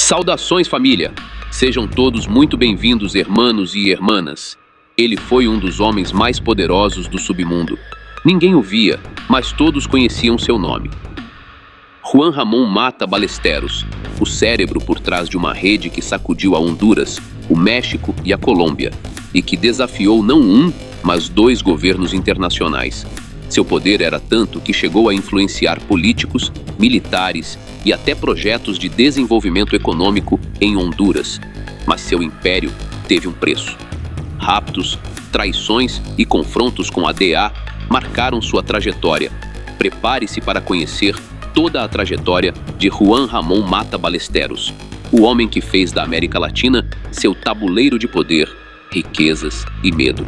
Saudações, família! Sejam todos muito bem-vindos, hermanos e hermanas. Ele foi um dos homens mais poderosos do submundo. Ninguém o via, mas todos conheciam seu nome. Juan Ramón Mata Ballesteros, o cérebro por trás de uma rede que sacudiu a Honduras, o México e a Colômbia, e que desafiou não um, mas dois governos internacionais. Seu poder era tanto que chegou a influenciar políticos, militares e até projetos de desenvolvimento econômico em Honduras. Mas seu império teve um preço. Raptos, traições e confrontos com a DEA marcaram sua trajetória. Prepare-se para conhecer toda a trajetória de Juan Ramón Mata Ballesteros, o homem que fez da América Latina seu tabuleiro de poder, riquezas e medo.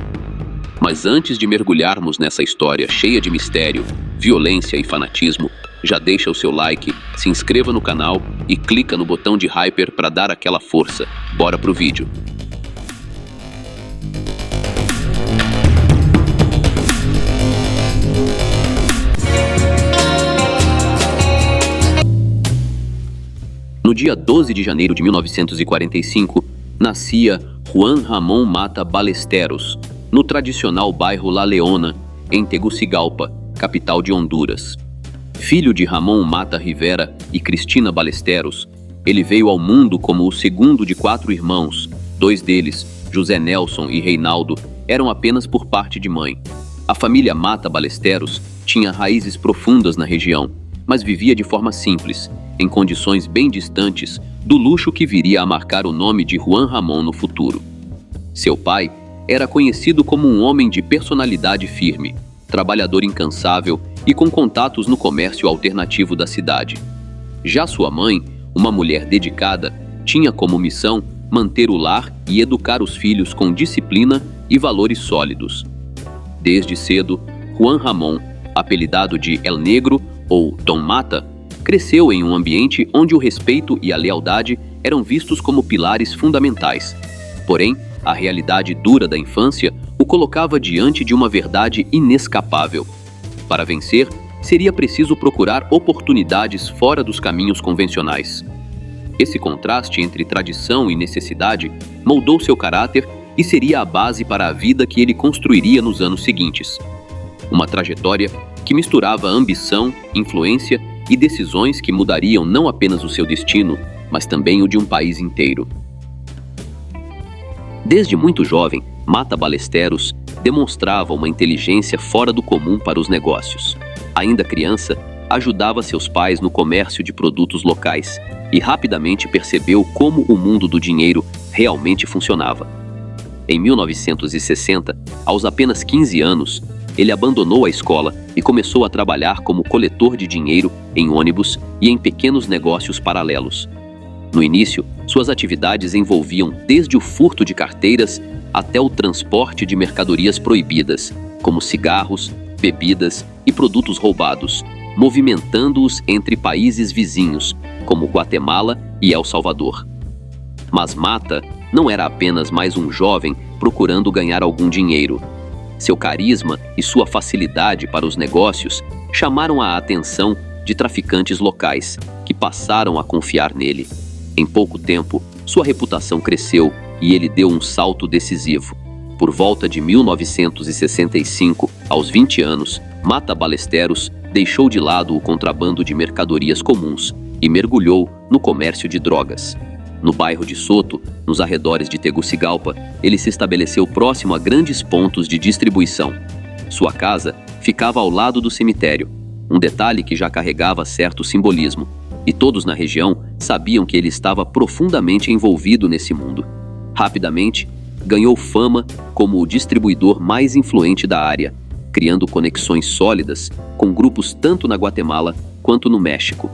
Mas antes de mergulharmos nessa história cheia de mistério, violência e fanatismo, já deixa o seu like, se inscreva no canal e clica no botão de hyper para dar aquela força. Bora pro vídeo. No dia 12 de janeiro de 1945, nascia Juan Ramón Mata Ballesteros, no tradicional bairro La Leona, em Tegucigalpa, capital de Honduras. Filho de Ramón Mata Rivera e Cristina Ballesteros, ele veio ao mundo como o segundo de 4 irmãos. 2 deles, José Nelson e Reinaldo, eram apenas por parte de mãe. A família Mata Ballesteros tinha raízes profundas na região, mas vivia de forma simples, em condições bem distantes do luxo que viria a marcar o nome de Juan Ramón no futuro. Seu pai era conhecido como um homem de personalidade firme, trabalhador incansável e com contatos no comércio alternativo da cidade. Já sua mãe, uma mulher dedicada, tinha como missão manter o lar e educar os filhos com disciplina e valores sólidos. Desde cedo, Juan Ramón, apelidado de El Negro ou Don Mata, cresceu em um ambiente onde o respeito e a lealdade eram vistos como pilares fundamentais. Porém, a realidade dura da infância o colocava diante de uma verdade inescapável. Para vencer, seria preciso procurar oportunidades fora dos caminhos convencionais. Esse contraste entre tradição e necessidade moldou seu caráter e seria a base para a vida que ele construiria nos anos seguintes. Uma trajetória que misturava ambição, influência e decisões que mudariam não apenas o seu destino, mas também o de um país inteiro. Desde muito jovem, Mata Ballesteros demonstrava uma inteligência fora do comum para os negócios. Ainda criança, ajudava seus pais no comércio de produtos locais e rapidamente percebeu como o mundo do dinheiro realmente funcionava. Em 1960, aos apenas 15 anos, ele abandonou a escola e começou a trabalhar como coletor de dinheiro em ônibus e em pequenos negócios paralelos. No início, suas atividades envolviam desde o furto de carteiras até o transporte de mercadorias proibidas, como cigarros, bebidas e produtos roubados, movimentando-os entre países vizinhos, como Guatemala e El Salvador. Mas Mata não era apenas mais um jovem procurando ganhar algum dinheiro. Seu carisma e sua facilidade para os negócios chamaram a atenção de traficantes locais, que passaram a confiar nele. Em pouco tempo, sua reputação cresceu e ele deu um salto decisivo. Por volta de 1965, aos 20 anos, Mata Ballesteros deixou de lado o contrabando de mercadorias comuns e mergulhou no comércio de drogas. No bairro de Soto, nos arredores de Tegucigalpa, ele se estabeleceu próximo a grandes pontos de distribuição. Sua casa ficava ao lado do cemitério, um detalhe que já carregava certo simbolismo, e todos na região sabiam que ele estava profundamente envolvido nesse mundo. Rapidamente, ganhou fama como o distribuidor mais influente da área, criando conexões sólidas com grupos tanto na Guatemala quanto no México.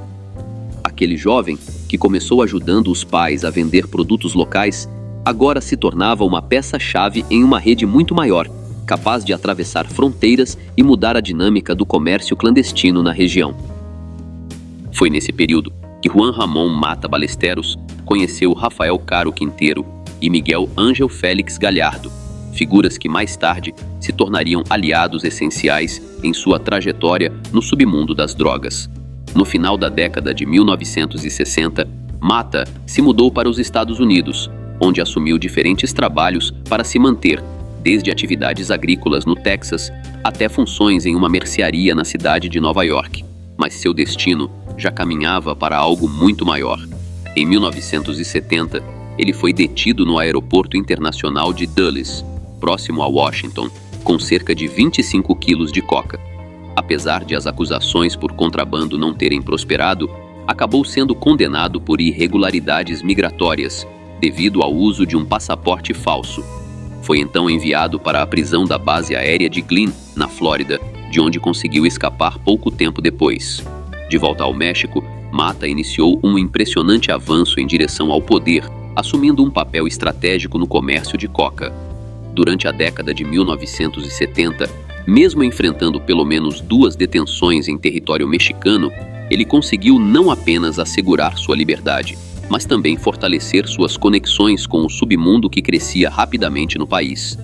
Aquele jovem, que começou ajudando os pais a vender produtos locais, agora se tornava uma peça-chave em uma rede muito maior, capaz de atravessar fronteiras e mudar a dinâmica do comércio clandestino na região. Foi nesse período que Juan Ramón Mata Ballesteros conheceu Rafael Caro Quinteiro e Miguel Ángel Félix Gallardo, figuras que mais tarde se tornariam aliados essenciais em sua trajetória no submundo das drogas. No final da década de 1960, Mata se mudou para os Estados Unidos, onde assumiu diferentes trabalhos para se manter, desde atividades agrícolas no Texas até funções em uma mercearia na cidade de Nova York. Mas seu destino já caminhava para algo muito maior. Em 1970, ele foi detido no aeroporto internacional de Dulles, próximo a Washington, com cerca de 25 quilos de coca. Apesar de as acusações por contrabando não terem prosperado, acabou sendo condenado por irregularidades migratórias, devido ao uso de um passaporte falso. Foi então enviado para a prisão da base aérea de Glenn, na Flórida, de onde conseguiu escapar pouco tempo depois. De volta ao México, Mata iniciou um impressionante avanço em direção ao poder, assumindo um papel estratégico no comércio de coca. Durante a década de 1970, mesmo enfrentando pelo menos 2 detenções em território mexicano, ele conseguiu não apenas assegurar sua liberdade, mas também fortalecer suas conexões com o submundo que crescia rapidamente no país.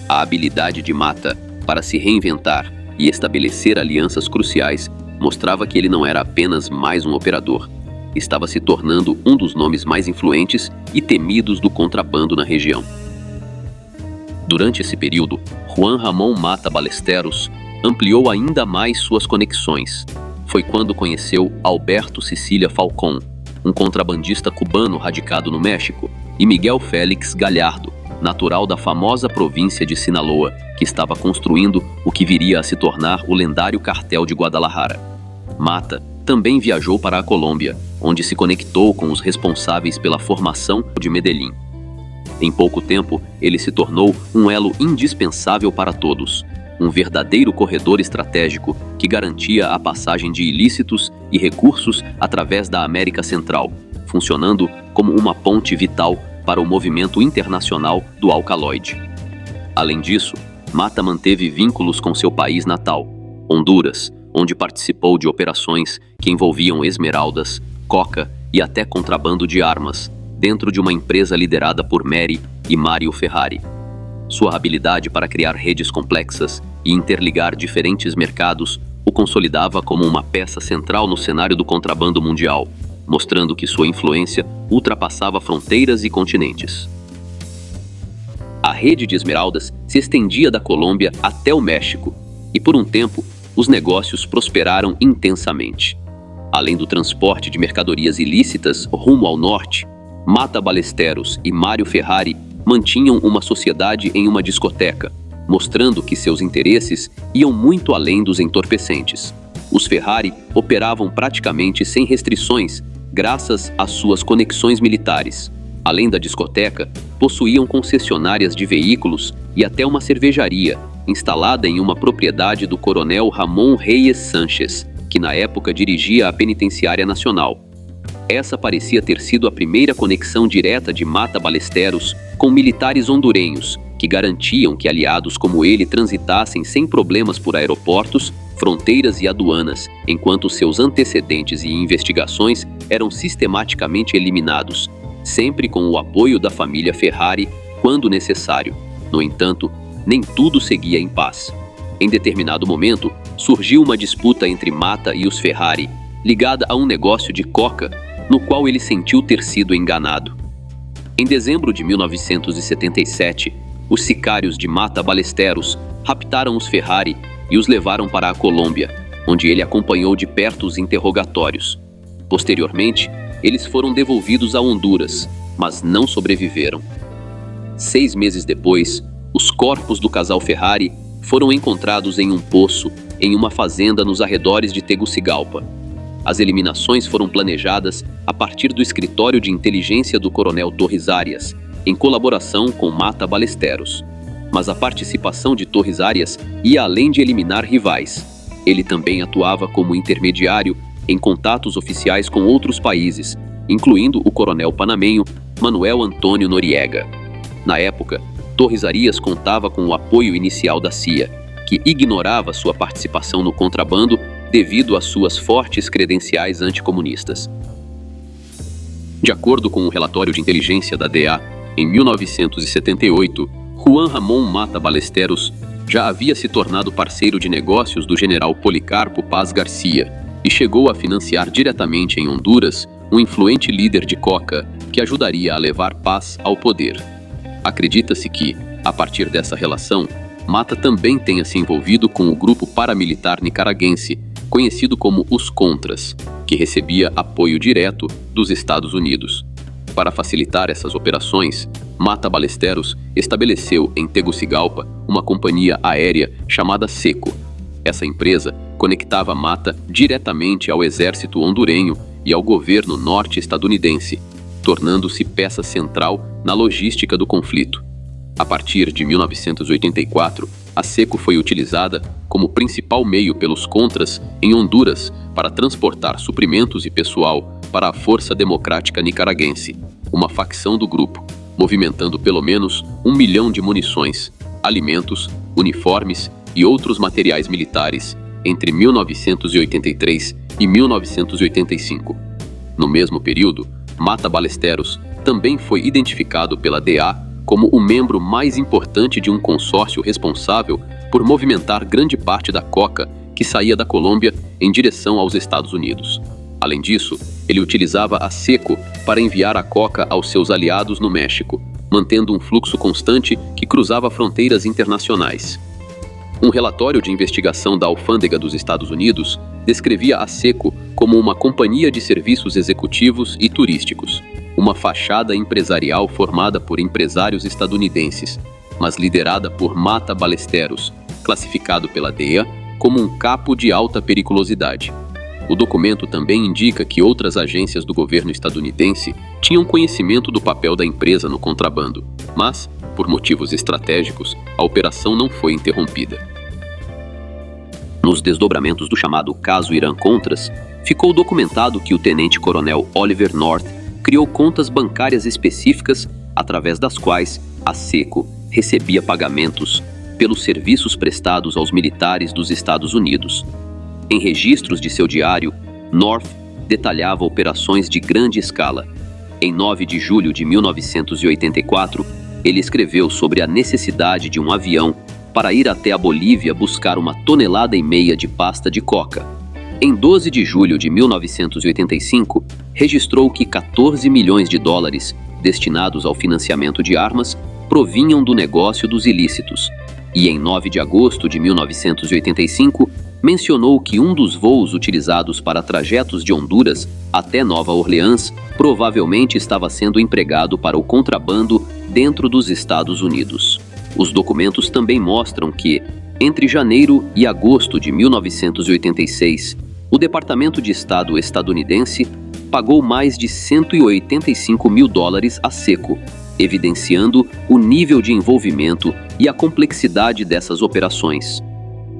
A habilidade de Mata para se reinventar e estabelecer alianças cruciais mostrava que ele não era apenas mais um operador. Estava se tornando um dos nomes mais influentes e temidos do contrabando na região. Durante esse período, Juan Ramón Mata Ballesteros ampliou ainda mais suas conexões. Foi quando conheceu Alberto Cecília Falcón, um contrabandista cubano radicado no México, e Miguel Félix Gallardo, natural da famosa província de Sinaloa, que estava construindo o que viria a se tornar o lendário cartel de Guadalajara. Mata também viajou para a Colômbia, onde se conectou com os responsáveis pela formação de Medellín. Em pouco tempo, ele se tornou um elo indispensável para todos, um verdadeiro corredor estratégico que garantia a passagem de ilícitos e recursos através da América Central, funcionando como uma ponte vital para o movimento internacional do alcaloide. Além disso, Mata manteve vínculos com seu país natal, Honduras, onde participou de operações que envolviam esmeraldas, coca e até contrabando de armas, dentro de uma empresa liderada por Mary e Mário Ferrari. Sua habilidade para criar redes complexas e interligar diferentes mercados o consolidava como uma peça central no cenário do contrabando mundial, mostrando que sua influência ultrapassava fronteiras e continentes. A rede de esmeraldas se estendia da Colômbia até o México, e por um tempo, os negócios prosperaram intensamente. Além do transporte de mercadorias ilícitas rumo ao norte, Mata Ballesteros e Mário Ferrari mantinham uma sociedade em uma discoteca, mostrando que seus interesses iam muito além dos entorpecentes. Os Ferrari operavam praticamente sem restrições, graças às suas conexões militares. Além da discoteca, possuíam concessionárias de veículos e até uma cervejaria, instalada em uma propriedade do coronel Ramón Reyes Sánchez, que na época dirigia a Penitenciária Nacional. Essa parecia ter sido a primeira conexão direta de Mata Ballesteros com militares hondurenhos, que garantiam que aliados como ele transitassem sem problemas por aeroportos, fronteiras e aduanas, enquanto seus antecedentes e investigações eram sistematicamente eliminados, sempre com o apoio da família Ferrari quando necessário. No entanto, nem tudo seguia em paz. Em determinado momento, surgiu uma disputa entre Mata e os Ferrari, ligada a um negócio de coca, no qual ele sentiu ter sido enganado. Em dezembro de 1977, os sicários de Mata Ballesteros raptaram os Ferrari e os levaram para a Colômbia, onde ele acompanhou de perto os interrogatórios. Posteriormente, eles foram devolvidos a Honduras, mas não sobreviveram. 6 meses depois, os corpos do casal Ferrari foram encontrados em um poço em uma fazenda nos arredores de Tegucigalpa. As eliminações foram planejadas a partir do escritório de inteligência do coronel Torres Arias, em colaboração com Mata Ballesteros. Mas a participação de Torres Arias ia além de eliminar rivais. Ele também atuava como intermediário em contatos oficiais com outros países, incluindo o coronel panamenho Manuel Antônio Noriega. Na época, Torres Arias contava com o apoio inicial da CIA, que ignorava sua participação no contrabando devido às suas fortes credenciais anticomunistas. De acordo com o relatório de inteligência da DEA, em 1978, Juan Ramón Mata Ballesteros já havia se tornado parceiro de negócios do general Policarpo Paz Garcia e chegou a financiar diretamente em Honduras um influente líder de coca que ajudaria a levar paz ao poder. Acredita-se que, a partir dessa relação, Mata também tenha se envolvido com o grupo paramilitar nicaragüense, conhecido como os Contras, que recebia apoio direto dos Estados Unidos. Para facilitar essas operações, Mata Ballesteros estabeleceu em Tegucigalpa uma companhia aérea chamada Seco. Essa empresa conectava Mata diretamente ao exército hondurenho e ao governo norte-estadunidense, tornando-se peça central na logística do conflito. A partir de 1984, a Seco foi utilizada como principal meio pelos Contras em Honduras para transportar suprimentos e pessoal para a Força Democrática Nicaragüense, uma facção do grupo, movimentando pelo menos 1 milhão de munições, alimentos, uniformes e outros materiais militares entre 1983 e 1985. No mesmo período, Mata Ballesteros também foi identificado pela DEA como o membro mais importante de um consórcio responsável por movimentar grande parte da coca que saía da Colômbia em direção aos Estados Unidos. Além disso, ele utilizava a Seco para enviar a coca aos seus aliados no México, mantendo um fluxo constante que cruzava fronteiras internacionais. Um relatório de investigação da Alfândega dos Estados Unidos descrevia a Seco como uma companhia de serviços executivos e turísticos, uma fachada empresarial formada por empresários estadunidenses, mas liderada por Mata Ballesteros, classificado pela DEA como um capo de alta periculosidade. O documento também indica que outras agências do governo estadunidense tinham conhecimento do papel da empresa no contrabando, mas, por motivos estratégicos, a operação não foi interrompida. Nos desdobramentos do chamado caso Irã-Contras, ficou documentado que o tenente-coronel Oliver North criou contas bancárias específicas através das quais a Seco recebia pagamentos pelos serviços prestados aos militares dos Estados Unidos. Em registros de seu diário, North detalhava operações de grande escala. Em 9 de julho de 1984, ele escreveu sobre a necessidade de um avião para ir até a Bolívia buscar 1,5 toneladas de pasta de coca. Em 12 de julho de 1985, registrou que 14 milhões de dólares destinados ao financiamento de armas provinham do negócio dos ilícitos. E em 9 de agosto de 1985, mencionou que um dos voos utilizados para trajetos de Honduras até Nova Orleans provavelmente estava sendo empregado para o contrabando dentro dos Estados Unidos. Os documentos também mostram que, entre janeiro e agosto de 1986, o Departamento de Estado estadunidense pagou mais de 185 mil dólares a Seco, evidenciando o nível de envolvimento e a complexidade dessas operações.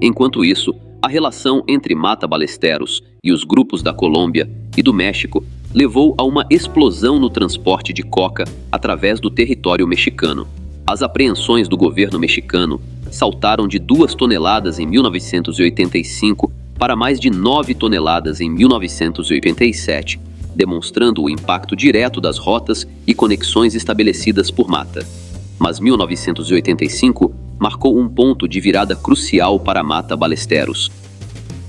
Enquanto isso, a relação entre Mata Ballesteros e os grupos da Colômbia e do México levou a uma explosão no transporte de coca através do território mexicano. As apreensões do governo mexicano saltaram de 2 toneladas em 1985 para mais de 9 toneladas em 1987, demonstrando o impacto direto das rotas e conexões estabelecidas por Mata. Mas 1985 marcou um ponto de virada crucial para Mata Ballesteros.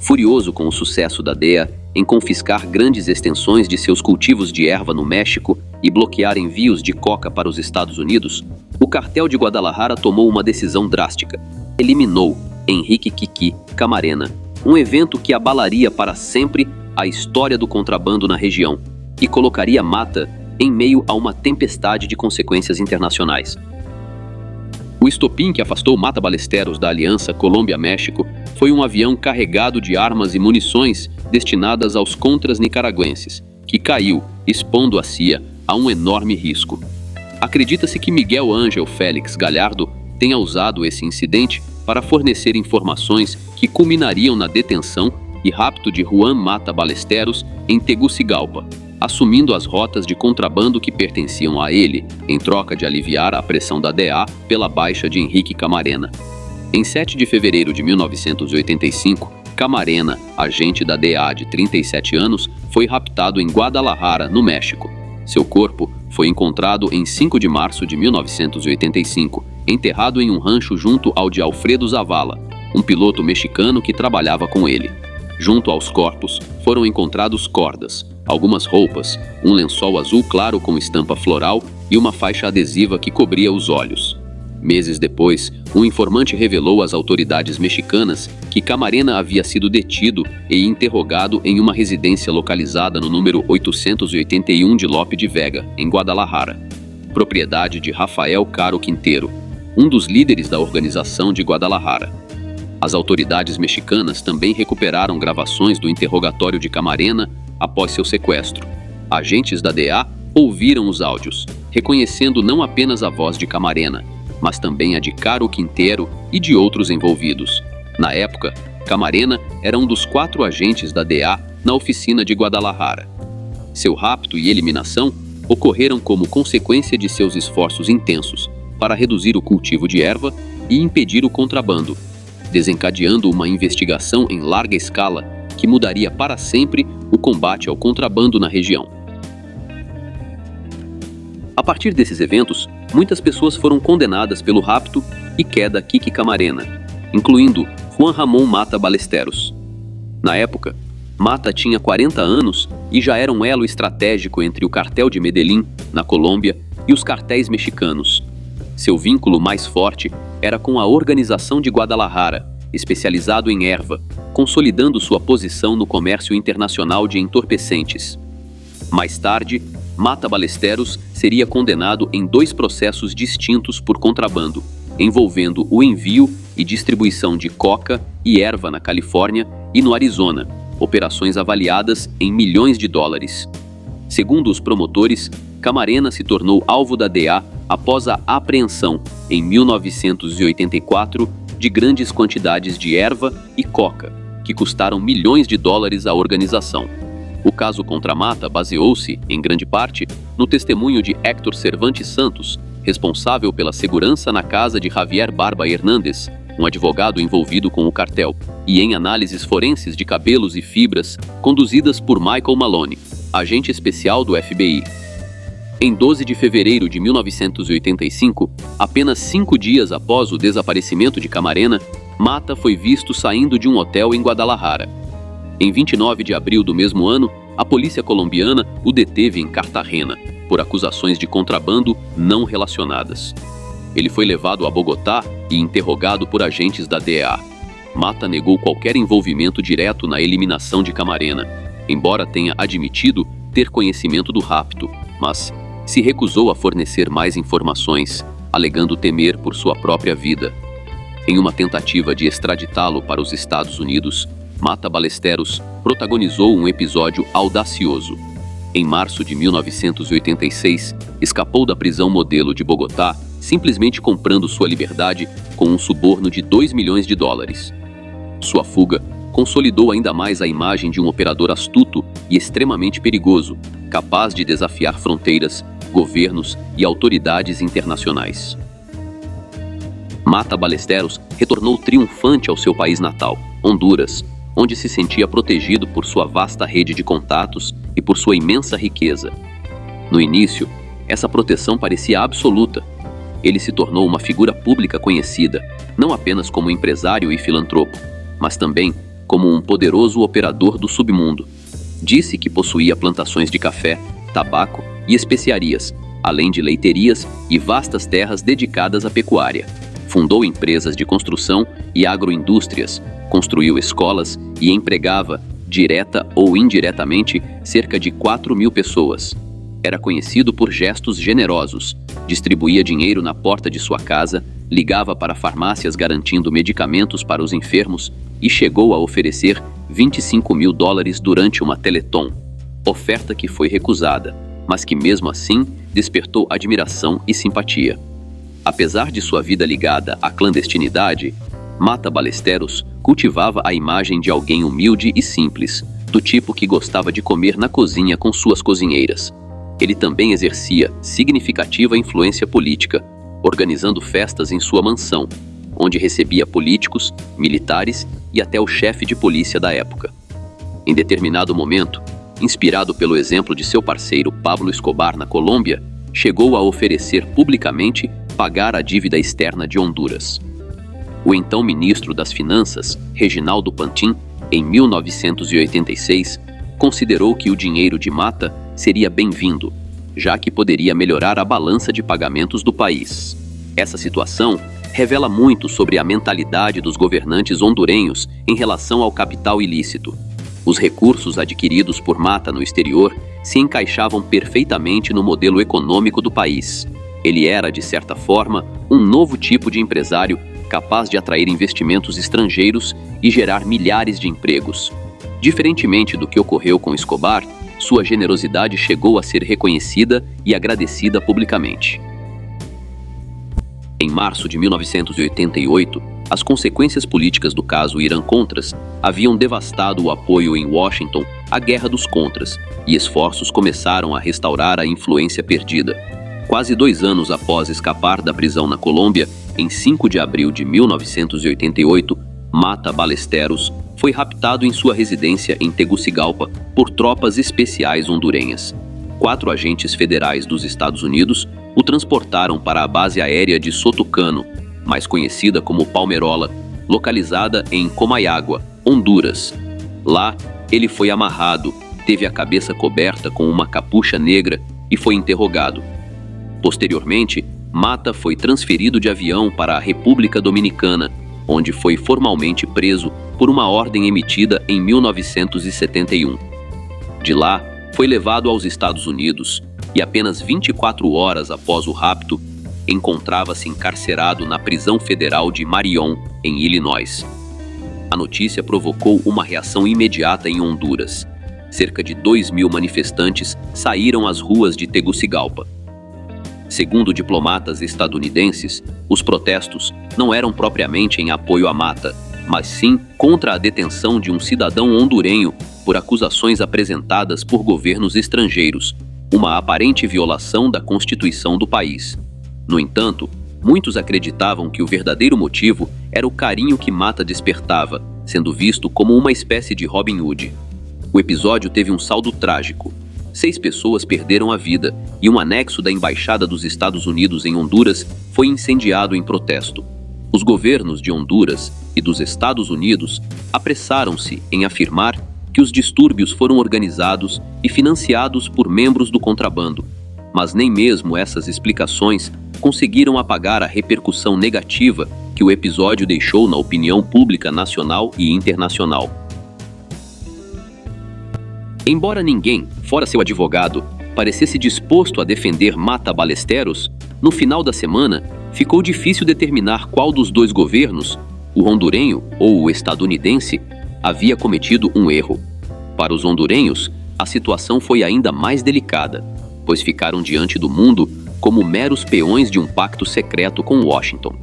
Furioso com o sucesso da DEA em confiscar grandes extensões de seus cultivos de erva no México e bloquear envios de coca para os Estados Unidos, o cartel de Guadalajara tomou uma decisão drástica. Eliminou Henrique Kiki Camarena, um evento que abalaria para sempre a história do contrabando na região e colocaria Mata em meio a uma tempestade de consequências internacionais. O estopim que afastou Mata Ballesteros da aliança Colômbia-México foi um avião carregado de armas e munições destinadas aos contras nicaragüenses, que caiu, expondo a CIA a um enorme risco. Acredita-se que Miguel Ángel Félix Gallardo tenha usado esse incidente para fornecer informações que culminariam na detenção e rapto de Juan Mata Ballesteros em Tegucigalpa, assumindo as rotas de contrabando que pertenciam a ele, em troca de aliviar a pressão da DEA pela baixa de Henrique Camarena. Em 7 de fevereiro de 1985, Camarena, agente da DEA de 37 anos, foi raptado em Guadalajara, no México. Seu corpo foi encontrado em 5 de março de 1985, enterrado em um rancho junto ao de Alfredo Zavala, um piloto mexicano que trabalhava com ele. Junto aos corpos foram encontrados cordas, algumas roupas, um lençol azul claro com estampa floral e uma faixa adesiva que cobria os olhos. Meses depois, um informante revelou às autoridades mexicanas que Camarena havia sido detido e interrogado em uma residência localizada no número 881 de Lope de Vega, em Guadalajara, propriedade de Rafael Caro Quintero, um dos líderes da organização de Guadalajara. As autoridades mexicanas também recuperaram gravações do interrogatório de Camarena após seu sequestro. Agentes da DEA ouviram os áudios, reconhecendo não apenas a voz de Camarena, mas também a de Caro Quintero e de outros envolvidos. Na época, Camarena era um dos 4 agentes da DEA na oficina de Guadalajara. Seu rapto e eliminação ocorreram como consequência de seus esforços intensos para reduzir o cultivo de erva e impedir o contrabando, desencadeando uma investigação em larga escala que mudaria para sempre o combate ao contrabando na região. A partir desses eventos, muitas pessoas foram condenadas pelo rapto e queda Kiki Camarena, incluindo Juan Ramón Mata Ballesteros. Na época, Mata tinha 40 anos e já era um elo estratégico entre o cartel de Medellín, na Colômbia, e os cartéis mexicanos. Seu vínculo mais forte era com a Organização de Guadalajara, especializado em erva, consolidando sua posição no comércio internacional de entorpecentes. Mais tarde, Mata Ballesteros seria condenado em 2 processos distintos por contrabando, envolvendo o envio e distribuição de coca e erva na Califórnia e no Arizona, operações avaliadas em milhões de dólares. Segundo os promotores, Camarena se tornou alvo da DEA após a apreensão, em 1984, de grandes quantidades de erva e coca, que custaram milhões de dólares à organização. O caso contra Mata baseou-se, em grande parte, no testemunho de Héctor Cervantes Santos, responsável pela segurança na casa de Javier Barba Hernández, um advogado envolvido com o cartel, e em análises forenses de cabelos e fibras conduzidas por Michael Maloney, agente especial do FBI. Em 12 de fevereiro de 1985, apenas 5 dias após o desaparecimento de Camarena, Mata foi visto saindo de um hotel em Guadalajara. Em 29 de abril do mesmo ano, a polícia colombiana o deteve em Cartagena, por acusações de contrabando não relacionadas. Ele foi levado a Bogotá e interrogado por agentes da DEA. Mata negou qualquer envolvimento direto na eliminação de Camarena, embora tenha admitido ter conhecimento do rapto, mas se recusou a fornecer mais informações, alegando temer por sua própria vida. Em uma tentativa de extraditá-lo para os Estados Unidos, Mata Ballesteros protagonizou um episódio audacioso. Em março de 1986, escapou da prisão modelo de Bogotá, simplesmente comprando sua liberdade com um suborno de 2 milhões de dólares. Sua fuga consolidou ainda mais a imagem de um operador astuto e extremamente perigoso, capaz de desafiar fronteiras, governos e autoridades internacionais. Mata Ballesteros retornou triunfante ao seu país natal, Honduras, onde se sentia protegido por sua vasta rede de contatos e por sua imensa riqueza. No início, essa proteção parecia absoluta. Ele se tornou uma figura pública conhecida, não apenas como empresário e filantropo, mas também como um poderoso operador do submundo. Disse que possuía plantações de café, tabaco e especiarias, além de leiterias e vastas terras dedicadas à pecuária. Fundou empresas de construção e agroindústrias, construiu escolas e empregava, direta ou indiretamente, cerca de 4.000 pessoas. Era conhecido por gestos generosos, distribuía dinheiro na porta de sua casa, ligava para farmácias garantindo medicamentos para os enfermos e chegou a oferecer 25 mil dólares durante uma Teleton, oferta que foi recusada, mas que mesmo assim despertou admiração e simpatia. Apesar de sua vida ligada à clandestinidade, Mata Ballesteros cultivava a imagem de alguém humilde e simples, do tipo que gostava de comer na cozinha com suas cozinheiras. Ele também exercia significativa influência política, organizando festas em sua mansão, onde recebia políticos, militares e até o chefe de polícia da época. Em determinado momento, inspirado pelo exemplo de seu parceiro Pablo Escobar na Colômbia, chegou a oferecer publicamente pagar a dívida externa de Honduras. O então ministro das Finanças, Reginaldo Pantin, em 1986, considerou que o dinheiro de Mata seria bem-vindo, já que poderia melhorar a balança de pagamentos do país. Essa situação revela muito sobre a mentalidade dos governantes hondurenhos em relação ao capital ilícito. Os recursos adquiridos por Mata no exterior se encaixavam perfeitamente no modelo econômico do país. Ele era, de certa forma, um novo tipo de empresário capaz de atrair investimentos estrangeiros e gerar milhares de empregos. Diferentemente do que ocorreu com Escobar, sua generosidade chegou a ser reconhecida e agradecida publicamente. Em março de 1988, as consequências políticas do caso Irã-Contras haviam devastado o apoio em Washington à Guerra dos Contras, e esforços começaram a restaurar a influência perdida. Quase 2 anos após escapar da prisão na Colômbia, em 5 de abril de 1988, Mata Ballesteros foi raptado em sua residência em Tegucigalpa por tropas especiais hondurenhas. 4 agentes federais dos Estados Unidos o transportaram para a base aérea de Sotucano, mais conhecida como Palmerola, localizada em Comayagua, Honduras. Lá, ele foi amarrado, teve a cabeça coberta com uma capucha negra e foi interrogado. Posteriormente, Mata foi transferido de avião para a República Dominicana, onde foi formalmente preso por uma ordem emitida em 1971. De lá, foi levado aos Estados Unidos e apenas 24 horas após o rapto, encontrava-se encarcerado na prisão federal de Marion, em Illinois. A notícia provocou uma reação imediata em Honduras. Cerca de 2.000 manifestantes saíram às ruas de Tegucigalpa. Segundo diplomatas estadunidenses, os protestos não eram propriamente em apoio a Mata, mas sim contra a detenção de um cidadão hondurenho por acusações apresentadas por governos estrangeiros, uma aparente violação da Constituição do país. No entanto, muitos acreditavam que o verdadeiro motivo era o carinho que Mata despertava, sendo visto como uma espécie de Robin Hood. O episódio teve um saldo trágico. 6 pessoas perderam a vida e um anexo da Embaixada dos Estados Unidos em Honduras foi incendiado em protesto. Os governos de Honduras e dos Estados Unidos apressaram-se em afirmar que os distúrbios foram organizados e financiados por membros do contrabando, mas nem mesmo essas explicações conseguiram apagar a repercussão negativa que o episódio deixou na opinião pública nacional e internacional. Embora ninguém, fora seu advogado, parecesse disposto a defender Mata Ballesteros, no final da semana ficou difícil determinar qual dos 2 governos, o hondurenho ou o estadunidense, havia cometido um erro. Para os hondurenhos, a situação foi ainda mais delicada, pois ficaram diante do mundo como meros peões de um pacto secreto com Washington.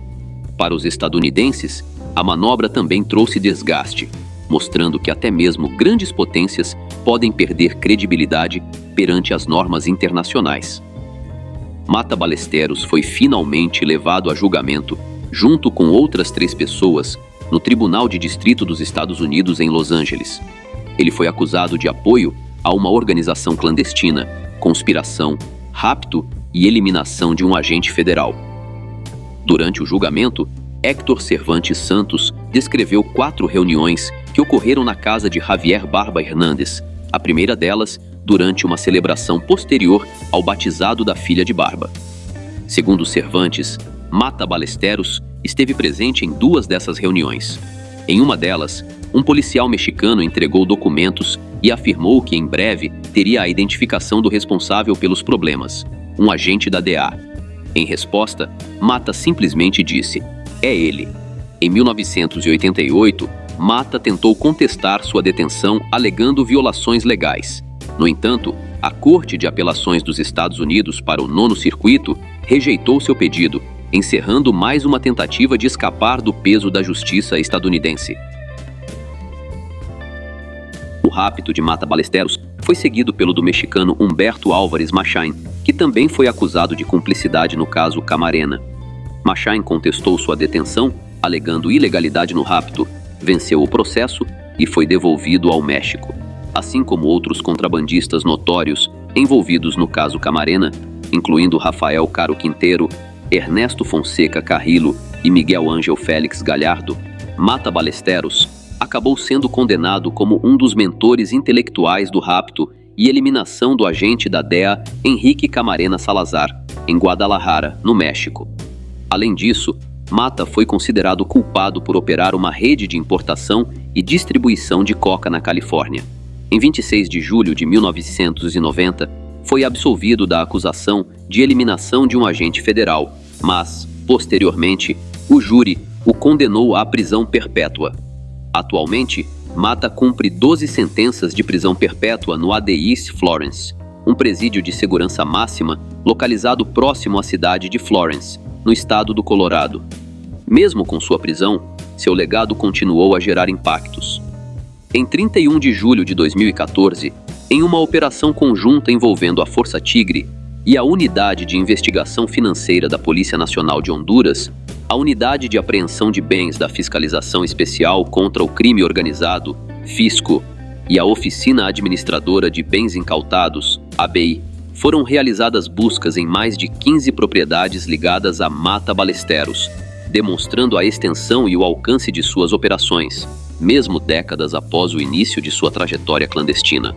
Para os estadunidenses, a manobra também trouxe desgaste, mostrando que até mesmo grandes potências podem perder credibilidade perante as normas internacionais. Mata Ballesteros foi finalmente levado a julgamento, junto com outras 3 pessoas, no Tribunal de Distrito dos Estados Unidos em Los Angeles. Ele foi acusado de apoio a uma organização clandestina, conspiração, rapto e eliminação de um agente federal. Durante o julgamento, Héctor Cervantes Santos descreveu 4 reuniões que ocorreram na casa de Javier Barba Hernández, a primeira delas durante uma celebração posterior ao batizado da filha de Barba. Segundo Cervantes, Mata Ballesteros esteve presente em 2 dessas reuniões. Em uma delas, um policial mexicano entregou documentos e afirmou que em breve teria a identificação do responsável pelos problemas, um agente da DEA. Em resposta, Mata simplesmente disse: "É ele." Em 1988, Mata tentou contestar sua detenção alegando violações legais. No entanto, a Corte de Apelações dos Estados Unidos para o 9º Circuito rejeitou seu pedido, encerrando mais uma tentativa de escapar do peso da justiça estadunidense. O rapto de Mata Ballesteros foi seguido pelo do mexicano Humberto Álvares Machain, que também foi acusado de cumplicidade no caso Camarena. Machain contestou sua detenção, alegando ilegalidade no rapto, venceu o processo e foi devolvido ao México, assim como outros contrabandistas notórios envolvidos no caso Camarena, incluindo Rafael Caro Quinteiro, Ernesto Fonseca Carrillo e Miguel Ángel Félix Gallardo. Mata Ballesteros acabou sendo condenado como um dos mentores intelectuais do rapto e eliminação do agente da DEA Enrique Camarena Salazar, em Guadalajara, no México. Além disso, Mata foi considerado culpado por operar uma rede de importação e distribuição de coca na Califórnia. Em 26 de julho de 1990, foi absolvido da acusação de eliminação de um agente federal, mas, posteriormente, o júri o condenou à prisão perpétua. Atualmente, Mata cumpre 12 sentenças de prisão perpétua no AD East Florence, um presídio de segurança máxima localizado próximo à cidade de Florence, no estado do Colorado. Mesmo com sua prisão, seu legado continuou a gerar impactos. Em 31 de julho de 2014, em uma operação conjunta envolvendo a Força Tigre e a Unidade de Investigação Financeira da Polícia Nacional de Honduras, a Unidade de Apreensão de Bens da Fiscalização Especial contra o Crime Organizado, Fisco, e a Oficina Administradora de Bens Incautados, ABI, foram realizadas buscas em mais de 15 propriedades ligadas a Mata Ballesteros, demonstrando a extensão e o alcance de suas operações, mesmo décadas após o início de sua trajetória clandestina.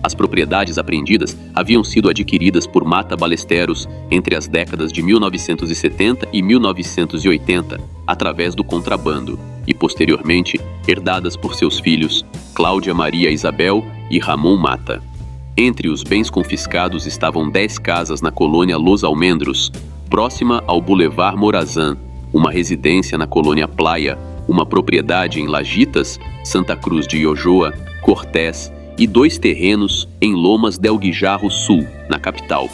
As propriedades apreendidas haviam sido adquiridas por Mata Ballesteros entre as décadas de 1970 e 1980, através do contrabando, e posteriormente herdadas por seus filhos, Cláudia Maria Isabel e Ramon Mata. Entre os bens confiscados estavam 10 casas na colônia Los Almendros, próxima ao Boulevard Morazán, uma residência na colônia Playa, uma propriedade em Lajitas, Santa Cruz de Iojoa, Cortés e 2 terrenos em Lomas del Guijarro Sul, na capital.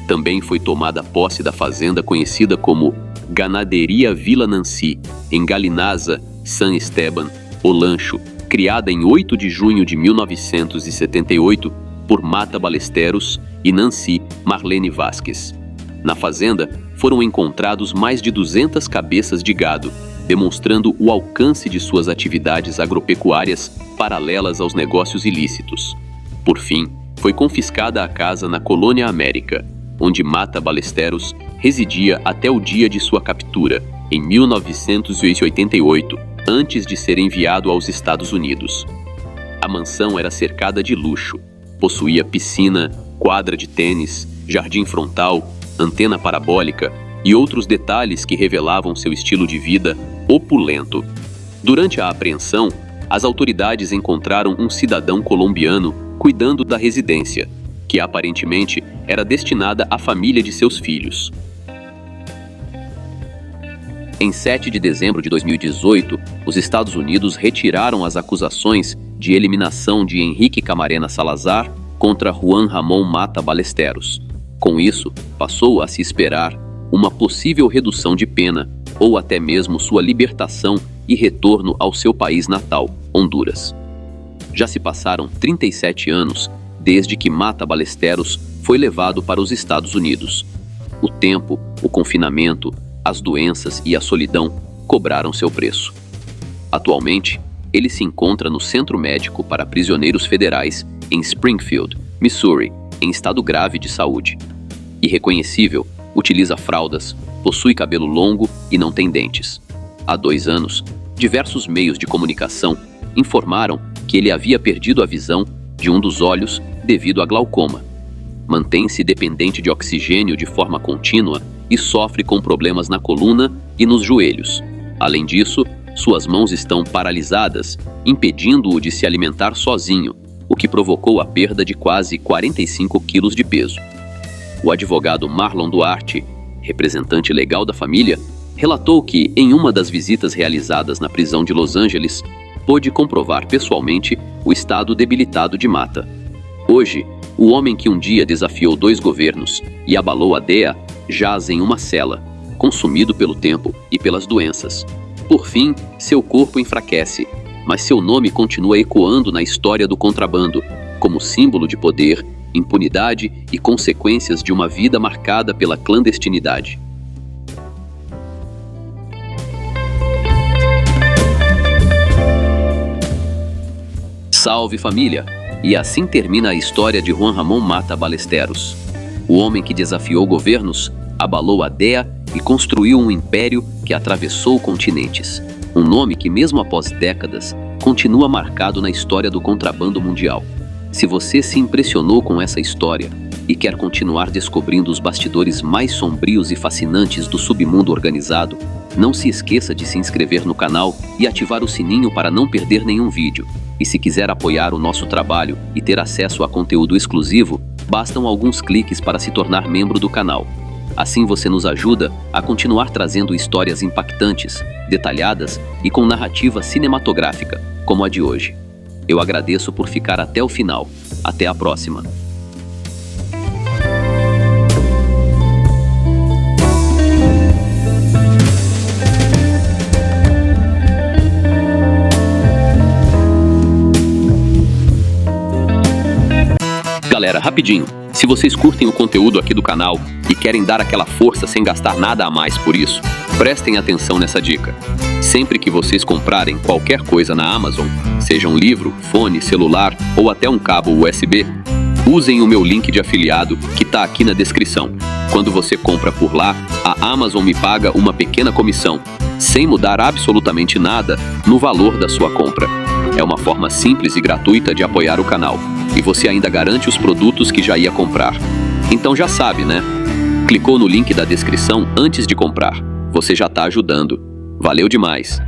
Também foi tomada posse da fazenda conhecida como Ganaderia Vila Nancy, em Galinaza, San Esteban, Olancho, criada em 8 de junho de 1978 por Mata Ballesteros e Nancy Marlene Vasquez. Na fazenda, foram encontrados mais de 200 cabeças de gado, demonstrando o alcance de suas atividades agropecuárias paralelas aos negócios ilícitos. Por fim, foi confiscada a casa na Colônia América, onde Mata Ballesteros residia até o dia de sua captura, em 1988, antes de ser enviado aos Estados Unidos. A mansão era cercada de luxo, possuía piscina, quadra de tênis, jardim frontal, antena parabólica e outros detalhes que revelavam seu estilo de vida opulento. Durante a apreensão, as autoridades encontraram um cidadão colombiano cuidando da residência, que aparentemente era destinada à família de seus filhos. Em 7 de dezembro de 2018, os Estados Unidos retiraram as acusações de eliminação de Enrique Camarena Salazar contra Juan Ramón Mata Ballesteros. Com isso, passou a se esperar uma possível redução de pena ou até mesmo sua libertação e retorno ao seu país natal, Honduras. Já se passaram 37 anos desde que Mata Ballesteros foi levado para os Estados Unidos. O tempo, o confinamento, as doenças e a solidão cobraram seu preço. Atualmente, ele se encontra no Centro Médico para Prisioneiros Federais em Springfield, Missouri, em estado grave de saúde. Irreconhecível, utiliza fraldas, possui cabelo longo e não tem dentes. Há 2 anos, diversos meios de comunicação informaram que ele havia perdido a visão de um dos olhos devido a glaucoma. Mantém-se dependente de oxigênio de forma contínua e sofre com problemas na coluna e nos joelhos. Além disso, suas mãos estão paralisadas, impedindo-o de se alimentar sozinho, o que provocou a perda de quase 45 quilos de peso. O advogado Marlon Duarte, representante legal da família, relatou que, em uma das visitas realizadas na prisão de Los Angeles, pôde comprovar pessoalmente o estado debilitado de Mata. Hoje, o homem que um dia desafiou 2 governos e abalou a DEA jaz em uma cela, consumido pelo tempo e pelas doenças. Por fim, seu corpo enfraquece, mas seu nome continua ecoando na história do contrabando, como símbolo de poder, impunidade e consequências de uma vida marcada pela clandestinidade. Salve família! E assim termina a história de Juan Ramón Mata Ballesteros. O homem que desafiou governos, abalou a DEA e construiu um império que atravessou continentes. Um nome que, mesmo após décadas, continua marcado na história do contrabando mundial. Se você se impressionou com essa história e quer continuar descobrindo os bastidores mais sombrios e fascinantes do submundo organizado, não se esqueça de se inscrever no canal e ativar o sininho para não perder nenhum vídeo. E se quiser apoiar o nosso trabalho e ter acesso a conteúdo exclusivo, bastam alguns cliques para se tornar membro do canal. Assim você nos ajuda a continuar trazendo histórias impactantes, detalhadas e com narrativa cinematográfica, como a de hoje. Eu agradeço por ficar até o final. Até a próxima. Galera, rapidinho, se vocês curtem o conteúdo aqui do canal e querem dar aquela força sem gastar nada a mais por isso, prestem atenção nessa dica. Sempre que vocês comprarem qualquer coisa na Amazon, seja um livro, fone, celular ou até um cabo USB, usem o meu link de afiliado que está aqui na descrição. Quando você compra por lá, a Amazon me paga uma pequena comissão, sem mudar absolutamente nada no valor da sua compra. É uma forma simples e gratuita de apoiar o canal. E você ainda garante os produtos que já ia comprar. Então já sabe, né? Clicou no link da descrição antes de comprar. Você já está ajudando. Valeu demais!